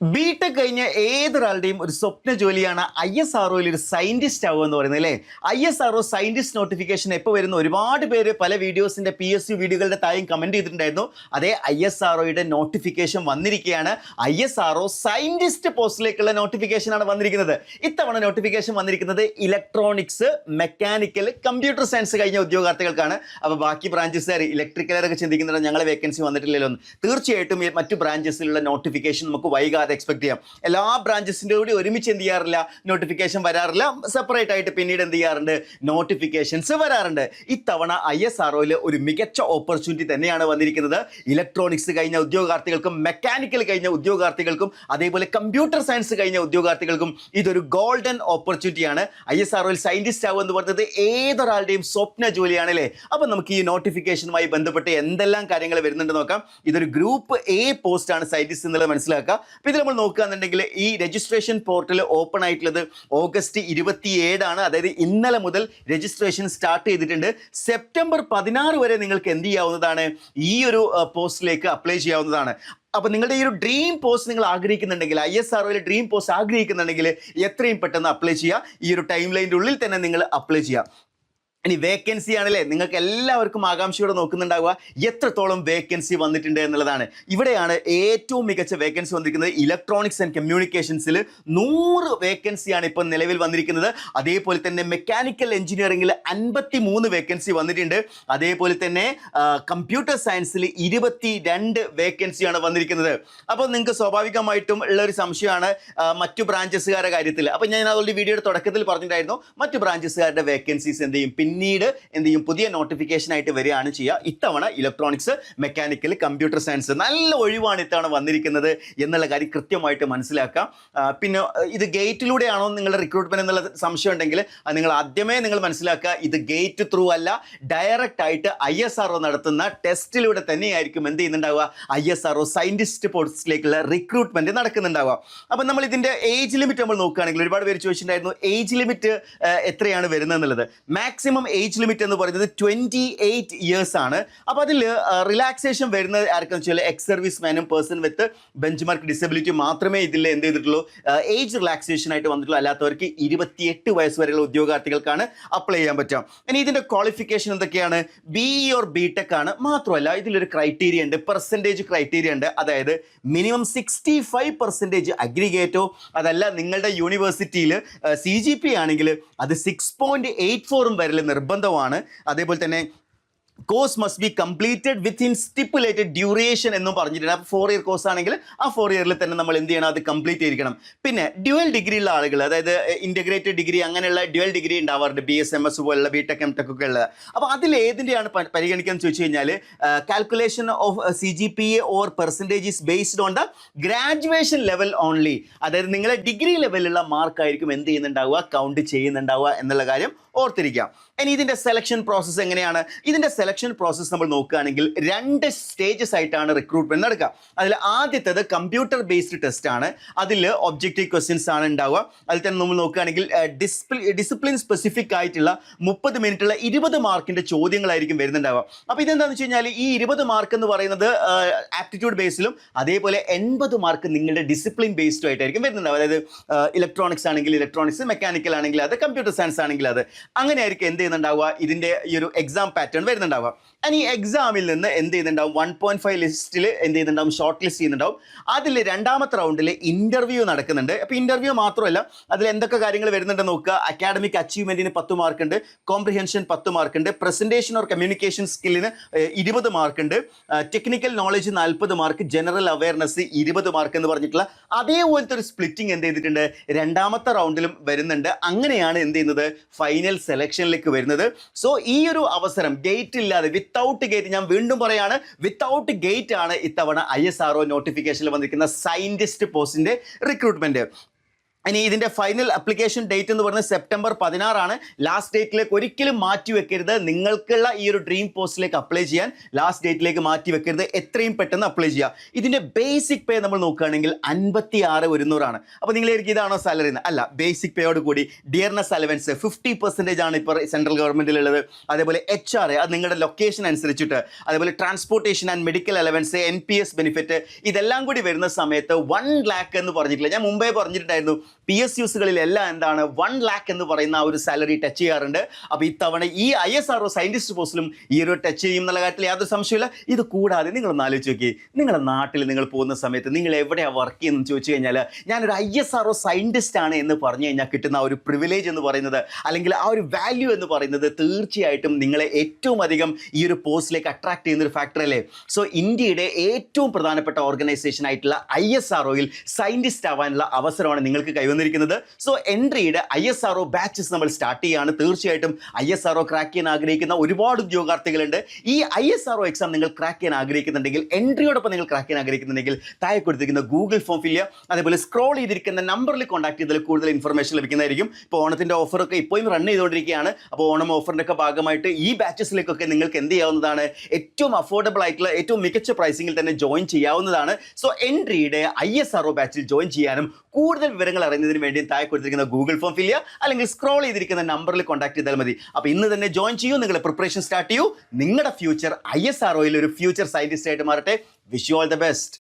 BTech കഴിഞ്ഞ ഏതൊരാളുടെയും ഒരു സ്വപ്ന ജോലിയാണ് ISROയിൽ ഒരു സയന്റിസ്റ്റ് ആവുക എന്ന് പറയുന്നത് അല്ലേ. ISRO സയന്റിസ്റ്റ് നോട്ടിഫിക്കേഷൻ എപ്പോൾ വരുന്ന ഒരുപാട് പേര് പല വീഡിയോസിന്റെ PSU വീഡിയോകളുടെ താഴെയും കമന്റ് ചെയ്തിട്ടുണ്ടായിരുന്നു. അതേ ISROയുടെ നോട്ടിഫിക്കേഷൻ വന്നിരിക്കുകയാണ്. ISRO സയന്റിസ്റ്റ് പോസ്റ്റിലേക്കുള്ള നോട്ടിഫിക്കേഷൻ ആണ് വന്നിരിക്കുന്നത്. ഇത്തവണ നോട്ടിഫിക്കേഷൻ വന്നിരിക്കുന്നത് ഇലക്ട്രോണിക്സ്, മെക്കാനിക്കൽ, കമ്പ്യൂട്ടർ സയൻസ് കഴിഞ്ഞ ഉദ്യോഗാർത്ഥികൾക്കാണ്. അപ്പോൾ ബാക്കി ബ്രാഞ്ചസുകാർ ഇലക്ട്രിക്കലൊക്കെ ചിന്തിക്കുന്നുണ്ട് ഞങ്ങളെ വേക്കൻസി വന്നിട്ടില്ലല്ലോ എന്ന്. തീർച്ചയായിട്ടും ഈ മറ്റു ബ്രാഞ്ചസിലുള്ള നോട്ടിഫിക്കേഷൻ നമുക്ക് വൈകാതെ എക്സ്പെക്ട് ചെയ്യാം. എല്ലാ ബ്രാഞ്ചസിന്റെ കൂടി ഒരുമിച്ച് എന്ത് ചെയ്യാറില്ല, നോട്ടിഫിക്കേഷൻ വരാറില്ല. സെപ്പറേറ്റ് ആയിട്ട് പിന്നീട് എന്ത് ചെയ്യാറുണ്ട്, നോട്ടിഫിക്കേഷൻസ് വരാറുണ്ട്. ഇത്തവണ ISROയിൽ ഒരു മികച്ച ഓപ്പർച്യൂണിറ്റി തന്നെയാണ് വന്നിരിക്കുന്നത്. ഇലക്ട്രോണിക്സ് കഴിഞ്ഞ ഉദ്യോഗാർത്ഥികൾക്കും മെക്കാനിക്കൽ കഴിഞ്ഞ ഉദ്യോഗാർത്ഥികൾക്കും അതേപോലെ കമ്പ്യൂട്ടർ സയൻസ് കഴിഞ്ഞ ഉദ്യോഗാർത്ഥികൾക്കും ഇതൊരു ഗോൾഡൻ ഓപ്പർച്യൂണിറ്റിയാണ്. ISROയിൽ സയന്റിസ്റ്റ് ആവുക എന്ന് പറയുന്നത് ഏതൊരാളുടെയും സ്വപ്ന ജോലിയാണ് അല്ലേ. അപ്പം നമുക്ക് ഈ നോട്ടിഫിക്കേഷനുമായി ബന്ധപ്പെട്ട് എന്തെല്ലാം കാര്യങ്ങൾ വരുന്നുണ്ട് നോക്കാം. ഇതൊരു ഗ്രൂപ്പ് A പോസ്റ്റ് ആണ് സയന്റിസ്റ്റ് എന്നുള്ളത് മനസ്സിലാക്കുക. ഇതിൽ നമ്മൾ നോക്കുകയാണെന്നുണ്ടെങ്കിൽ ഈ രജിസ്ട്രേഷൻ പോർട്ടൽ ഓപ്പൺ ആയിട്ടുള്ളത് ഓഗസ്റ്റ് 27 അതായത് ഇന്നലെ മുതൽ രജിസ്ട്രേഷൻ സ്റ്റാർട്ട് ചെയ്തിട്ടുണ്ട്. സെപ്റ്റംബർ 16 വരെ നിങ്ങൾക്ക് എന്ത് ചെയ്യാവുന്നതാണ്, ഈ ഒരു പോസ്റ്റിലേക്ക് അപ്ലൈ ചെയ്യാവുന്നതാണ്. അപ്പോൾ നിങ്ങളുടെ ഈ ഒരു ഡ്രീം പോസ്റ്റ് നിങ്ങൾ ആഗ്രഹിക്കുന്നുണ്ടെങ്കിൽ, ISROയിൽ ഡ്രീം പോസ്റ്റ് ആഗ്രഹിക്കുന്നുണ്ടെങ്കിൽ എത്രയും പെട്ടെന്ന് അപ്ലൈ ചെയ്യുക. ഈ ഒരു ടൈം ലൈനിൻ്റെ ഉള്ളിൽ തന്നെ നിങ്ങൾ അപ്ലൈ ചെയ്യുക. ഇനി വേക്കൻസി ആണല്ലേ, നിങ്ങൾക്ക് എല്ലാവർക്കും ആകാംക്ഷയോടെ നോക്കുന്നുണ്ടാവുക എത്രത്തോളം വേക്കൻസി വന്നിട്ടുണ്ട് എന്നുള്ളതാണ്. ഇവിടെയാണ് ഏറ്റവും മികച്ച വേക്കൻസി വന്നിരിക്കുന്നത്. ഇലക്ട്രോണിക്സ് ആൻഡ് കമ്മ്യൂണിക്കേഷൻസിൽ 100 വേക്കൻസിയാണ് ഇപ്പോൾ നിലവിൽ വന്നിരിക്കുന്നത്. അതേപോലെ തന്നെ മെക്കാനിക്കൽ എഞ്ചിനീയറിംഗിൽ 53 വേക്കൻസി വന്നിട്ടുണ്ട്. അതേപോലെ തന്നെ കമ്പ്യൂട്ടർ സയൻസിൽ 22 വേക്കൻസിയാണ് വന്നിരിക്കുന്നത്. അപ്പോൾ നിങ്ങൾക്ക് സ്വാഭാവികമായിട്ടും ഉള്ളൊരു സംശയമാണ് മറ്റു ബ്രാഞ്ചസുകാരുടെ കാര്യത്തിൽ. അപ്പോൾ ഞാൻ അതുകൊണ്ട് വീഡിയോയുടെ തുടക്കത്തിൽ പറഞ്ഞിട്ടുണ്ടായിരുന്നു മറ്റു ബ്രാഞ്ചസുകാരുടെ വേക്കൻസീസ് എന്ത് ചെയ്യും, പിന്നീട് എന്ത് ചെയ്യും, പുതിയ നോട്ടിഫിക്കേഷൻ ആയിട്ട് വരികയാണ് ചെയ്യുക. ഇത്തവണ ഇലക്ട്രോണിക്സ്, മെക്കാനിക്കൽ, കമ്പ്യൂട്ടർ സയൻസ് നല്ല ഒഴിവാണ് ഇത്തവണ വന്നിരിക്കുന്നത് എന്നുള്ള കാര്യം കൃത്യമായിട്ട് മനസ്സിലാക്കാം. പിന്നെ ഇത് ഗേറ്റിലൂടെയാണോ നിങ്ങളുടെ റിക്രൂട്ട്മെന്റ് എന്നുള്ള സംശയം ഉണ്ടെങ്കിൽ നിങ്ങൾ ആദ്യമേ നിങ്ങൾ മനസ്സിലാക്കുക, ഇത് ഗേറ്റ് ത്രൂ അല്ല, ഡയറക്റ്റ് ആയിട്ട് ISRO നടത്തുന്ന ടെസ്റ്റിലൂടെ തന്നെയായിരിക്കും എന്ത് ചെയ്യുന്നുണ്ടാവുക, ISRO സയന്റിസ്റ്റ് പോസ്റ്റിലേക്കുള്ള റിക്രൂട്ട്മെന്റ് നടക്കുന്നുണ്ടാവുക. അപ്പം നമ്മൾ ഇതിന്റെ ഏജ് ലിമിറ്റ് നമ്മൾ നോക്കുകയാണെങ്കിൽ ഒരുപാട് പേര് ചോദിച്ചിട്ടുണ്ടായിരുന്നു ഏജ് ലിമിറ്റ് എത്രയാണ് വരുന്നത് എന്നുള്ളത്. മാക്സിമം ഏജ് ലിമിറ്റ് എന്ന് പറയുന്നത് 28 ഇയേഴ്സ് ആണ്. അപ്പോൾ അതിൽ റിലാക്സേഷൻ വരുന്നത് ആർക്കെന്ന് വെച്ചാൽ എക്സ് സർവീസ് മാനും person with bench disability മാത്രമേ ഇതിൽ എന്ത് ചെയ്തിട്ടുള്ളൂ, ഏജ് റിലാക്സേഷൻ ആയിട്ട് വന്നിട്ടുള്ളൂ. അല്ലാത്തവർക്ക് 28 വയസ്സ് വരെയുള്ള ഉദ്യോഗാർത്ഥികൾക്ക് അപ്ലൈ ചെയ്യാൻ പറ്റും. ഇനി ഇതിന്റെ ക്വാളിഫിക്കേഷൻ എന്തൊക്കെയാണ്, BE ഓർ BTech ആണ്. മാത്രമല്ല ഇതിലൊരു ക്രൈറ്റീരിയ ഉണ്ട്, പെർസെൻറ്റേജ് ക്രൈറ്റീരിയ ഉണ്ട്. അതായത് മിനിമം 65% അഗ്രിഗേറ്റോ, അതല്ല നിങ്ങളുടെ യൂണിവേഴ്സിറ്റിയിൽ CGP ആണെങ്കിൽ അത് 6.84 വരെ നിർബന്ധമാണ്. അതേപോലെ തന്നെ course must be completed within stipulated duration എന്നും പറഞ്ഞിട്ടുണ്ട്. അപ്പോൾ 4 ഇയർ കോഴ്സ് ആണെങ്കിൽ ആ 4 ഇയറിൽ തന്നെ നമ്മൾ എന്ത് ചെയ്യണം, അത് കംപ്ലീറ്റ് ചെയ്തിരിക്കണം. പിന്നെ ഡ്യുവൽ ഡിഗ്രി ഉള്ള ആളുകൾ, അതായത് ഇൻ്റഗ്രേറ്റഡ് ഡിഗ്രി അങ്ങനെയുള്ള ഡ്യുവൽ ഡിഗ്രി ഉണ്ടാവാറുണ്ട്, BSMS പോലുള്ള BTech MTech ഒക്കെ ഉള്ളത്. അപ്പോൾ അതിൽ ഏതിൻ്റെയാണ് പരിഗണിക്കുന്നത് ചോദിച്ചു കഴിഞ്ഞാൽ calculation of CGPA or percentage is based on the graduation level only. അതായത് നിങ്ങളെ ഡിഗ്രി ലെവലിലുള്ള മാർക്കായിരിക്കും എന്ത് ചെയ്യുന്നുണ്ടാവുക, കൗണ്ട് ചെയ്യുന്നുണ്ടാവുക എന്നുള്ള കാര്യം ഓർത്തിരിക്കാം. ഇനി ഇതിൻ്റെ സെലക്ഷൻ പ്രോസസ്സ് എങ്ങനെയാണ്, ഇതിൻ്റെ സെലക്ഷൻ പ്രോസസ്സ് നമ്മൾ നോക്കുകയാണെങ്കിൽ 2 സ്റ്റേജസ് ആയിട്ടാണ് റിക്രൂട്ട്മെന്റ് നടക്കുക. അതിൽ ആദ്യത്തേത് കമ്പ്യൂട്ടർ ബേസ്ഡ് ടെസ്റ്റ് ആണ്. അതിൽ ഒബ്ജക്റ്റീവ് ക്വസ്റ്റ്യൻസ് ആണ് ഉണ്ടാവുക. അതിൽ തന്നെ നമ്മൾ നോക്കുകയാണെങ്കിൽ ഡിസിപ്ലിൻ സ്പെസിഫിക് ആയിട്ടുള്ള 30 മിനിറ്റുള്ള 20 മാർക്കിന്റെ ചോദ്യങ്ങളായിരിക്കും വരുന്നുണ്ടാവുക. അപ്പോൾ ഇതെന്താണെന്ന് വെച്ച് കഴിഞ്ഞാൽ ഈ 20 മാർക്ക് എന്ന് പറയുന്നത് ആപ്റ്റിറ്റ്യൂഡ് ബേസിലും അതേപോലെ 80 മാർക്ക് നിങ്ങളുടെ ഡിസിപ്ലിൻ ബേസ്ഡും ആയിട്ടായിരിക്കും വരുന്നുണ്ടാവുക. അതായത് ഇലക്ട്രോണിക്സ് ആണെങ്കിൽ ഇലക്ട്രോണിക്സ്, മെക്കാനിക്കൽ ആണെങ്കിൽ അത്, കമ്പ്യൂട്ടർ സയൻസ് ആണെങ്കിൽ അത്, അങ്ങനെയായിരിക്കും എന്ത് ചെയ്യുന്നുണ്ടാവുക, ഇതിൻ്റെ ഈ ഒരു എക്സാം പാറ്റേൺ വരുന്നുണ്ടാവുക. ഇനി എക്സാമിൽ നിന്ന് എന്ത് ചെയ്യുന്നുണ്ടാവും, 1.5 ലിസ്റ്റിൽ എന്ത് ചെയ്യുന്നുണ്ടാവും, ഷോർട്ട് ലിസ്റ്റ് ചെയ്യുന്നുണ്ടാവും. അതിൽ രണ്ടാമത്തെ റൗണ്ടിൽ ഇൻ്റർവ്യൂ നടക്കുന്നുണ്ട്. അപ്പോൾ ഇൻ്റർവ്യൂ മാത്രമല്ല അതിൽ എന്തൊക്കെ കാര്യങ്ങൾ വരുന്നുണ്ട് നോക്കുക. അക്കാഡമിക് അച്ചീവ്മെൻറ്റിന് 10 മാർക്കുണ്ട്, കോംപ്രിഹെൻഷൻ 10 മാർക്കുണ്ട്, പ്രസൻറ്റേഷൻ ഓർ കമ്മ്യൂണിക്കേഷൻ സ്കില്ലിന് 20 മാർക്കുണ്ട്, technical knowledge 40 mark, general awareness 20 mark എന്ന് പറഞ്ഞിട്ടുള്ള അതേപോലത്തെ ഒരു സ്പ്ലിറ്റിംഗ് എന്ത് ചെയ്തിട്ടുണ്ട് രണ്ടാമത്തെ റൗണ്ടിലും വരുന്നുണ്ട്. അങ്ങനെയാണ് എന്ത് ചെയ്യുന്നത്, ഫൈനൽ സെലക്ഷനിലേക്ക് വരുന്നത്. സോ ഈ ഒരു അവസരം ഗേറ്റ് ഇല്ലാതെ, വിത്തൗട്ട് ഗേറ്റ്, ഞാൻ വീണ്ടും പറയാണ്, വിത്തൗട്ട് ഗേറ്റ് ആണ് ഇത്തവണ ISRO നോട്ടിഫിക്കേഷനിൽ വന്നിരിക്കുന്ന സയന്റിസ്റ്റ് പോസ്റ്റിന്റെ റിക്രൂട്ട്മെന്റ്. ഇനി ഇതിൻ്റെ ഫൈനൽ അപ്ലിക്കേഷൻ ഡേറ്റ് എന്ന് പറയുന്നത് സെപ്റ്റംബർ 16 ലാസ്റ്റ് ഡേറ്റിലേക്ക് ഒരിക്കലും മാറ്റി വെക്കരുത്. നിങ്ങൾക്കുള്ള ഈ ഒരു ഡ്രീം പോസ്റ്റിലേക്ക് അപ്ലൈ ചെയ്യാൻ ലാസ്റ്റ് ഡേറ്റിലേക്ക് മാറ്റി വെക്കരുത്. എത്രയും പെട്ടെന്ന് അപ്ലൈ ചെയ്യുക. ഇതിൻ്റെ ബേസിക് പേ നമ്മൾ നോക്കുകയാണെങ്കിൽ 56,100 അപ്പോൾ നിങ്ങളായിരിക്കും ഇതാണോ സാലറി എന്ന്? അല്ല, ബേസിക് പേയോട് കൂടി ഡിയർനെസ് അലവൻസ് 50% ആണ് ഇപ്പോൾ സെൻട്രൽ ഗവൺമെൻറ്റിലുള്ളത്. അതേപോലെ HR അത് നിങ്ങളുടെ ലൊക്കേഷൻ അനുസരിച്ചിട്ട്, അതേപോലെ transportation and medical allowance, NPS benefit, ഇതെല്ലാം കൂടി വരുന്ന സമയത്ത് 1 lakh എന്ന് പറഞ്ഞിട്ടില്ല. ഞാൻ മുമ്പേ പറഞ്ഞിട്ടുണ്ടായിരുന്നു PSUസുകളിലെല്ലാം എന്താണ് 1 lakh എന്ന് പറയുന്ന ആ ഒരു സാലറി ടച്ച് ചെയ്യാറുണ്ട്. അപ്പോൾ ഇത്തവണ ഈ ISRO സയൻറ്റിസ്റ്റ് പോസ്റ്റിലും ഈ ഒരു ടച്ച് ചെയ്യും എന്നുള്ള കാര്യത്തിൽ യാതൊരു സംശയമില്ല. ഇത് കൂടാതെ നിങ്ങളൊന്ന് ആലോചിച്ച് നോക്കി, നിങ്ങളുടെ നാട്ടിൽ നിങ്ങൾ പോകുന്ന സമയത്ത് നിങ്ങൾ എവിടെയാണ് വർക്ക് ചെയ്യുന്നതെന്ന് ചോദിച്ചു കഴിഞ്ഞാൽ ഞാനൊരു ISRO സയൻറ്റിസ്റ്റ് ആണ് എന്ന് പറഞ്ഞു കഴിഞ്ഞാൽ കിട്ടുന്ന ആ ഒരു പ്രിവിലേജ് എന്ന് പറയുന്നത്, അല്ലെങ്കിൽ ആ ഒരു വാല്യൂ എന്ന് പറയുന്നത് തീർച്ചയായിട്ടും നിങ്ങളെ ഏറ്റവും അധികം ഈ ഒരു പോസ്റ്റിലേക്ക് അട്രാക്ട് ചെയ്യുന്ന ഒരു ഫാക്ടർ അല്ലേ. സോ ഇന്ത്യയുടെ ഏറ്റവും പ്രധാനപ്പെട്ട ഓർഗനൈസേഷൻ ആയിട്ടുള്ള ISROയിൽ സയൻറ്റിസ്റ്റ് ആവാനുള്ള അവസരമാണ് നിങ്ങൾക്ക് കൈവന്നിരിക്കുന്നത്. സോ എൻട്രിയുടെ ISRO ബാച്ചസ് നമ്മൾ സ്റ്റാർട്ട് ചെയ്യുകയാണ്. തീർച്ചയായിട്ടും ISRO ക്രാക്ക് ചെയ്യാൻ ആഗ്രഹിക്കുന്ന ഒരുപാട് ഉദ്യോഗാർത്ഥികളുണ്ട്. ഈ ISRO എക്സാം നിങ്ങൾ ക്രാക്ക് ചെയ്യാൻ ആഗ്രഹിക്കുന്നുണ്ടെങ്കിൽ, എൻട്രിയോടൊപ്പം നിങ്ങൾ ക്രാക്ക് ചെയ്യാൻ ആഗ്രഹിക്കുന്നുണ്ടെങ്കിൽ താഴെ കൊടുത്തിരിക്കുന്ന ഗൂഗിൾ ഫോം ഫില്ല് ചെയ്യുക. അതേപോലെ സ്ക്രോൾ ചെയ്തിരിക്കുന്ന നമ്പറിൽ കോൺടാക്ട് ചെയ്താൽ കൂടുതൽ ഇൻഫർമേഷൻ ലഭിക്കുന്നതായിരിക്കും. ഇപ്പോൾ ഓണത്തിൻ്റെ ഓഫറൊക്കെ ഇപ്പോഴും റൺ ചെയ്തുകൊണ്ടിരിക്കുകയാണ്. അപ്പോൾ ഓണം ഓഫറിൻ്റെ ഒക്കെ ഭാഗമായിട്ട് ഈ ബാച്ചസിലേക്കൊക്കെ നിങ്ങൾക്ക് എന്ത് ചെയ്യാവുന്നതാണ്? ഏറ്റവും അഫോർഡബിൾ ആയിട്ടുള്ള ഏറ്റവും മികച്ച പ്രൈസിങ്ങിൽ തന്നെ ജോയിൻ ചെയ്യാവുന്നതാണ്. സോ എൻട്രിയുടെ ISRO ബാച്ചിൽ ജോയിൻ ചെയ്യാനും കൂടുതൽ വിവരങ്ങൾ അറിയുന്നതിന് വേണ്ടി താഴെ കൊടുത്തിരിക്കുന്ന ഗൂഗിൾ ഫോം ഫില്ല് ചെയ്യുക, അല്ലെങ്കിൽ സ്ക്രോൾ ചെയ്തിരിക്കുന്ന നമ്പറിൽ കോൺടാക്ട് ചെയ്താൽ മതി. അപ്പോൾ ഇന്ന് തന്നെ ജോയിൻ ചെയ്യൂ, നിങ്ങളുടെ പ്രിപ്പറേഷൻ സ്റ്റാർട്ട് ചെയ്യൂ. നിങ്ങളുടെ ഫ്യൂച്ചർ ISROയിൽ ഒരു ഫ്യൂച്ചർ സയൻറ്റിസ്റ്റ് ആയിട്ട് മാറട്ടെ. Wish you all the best.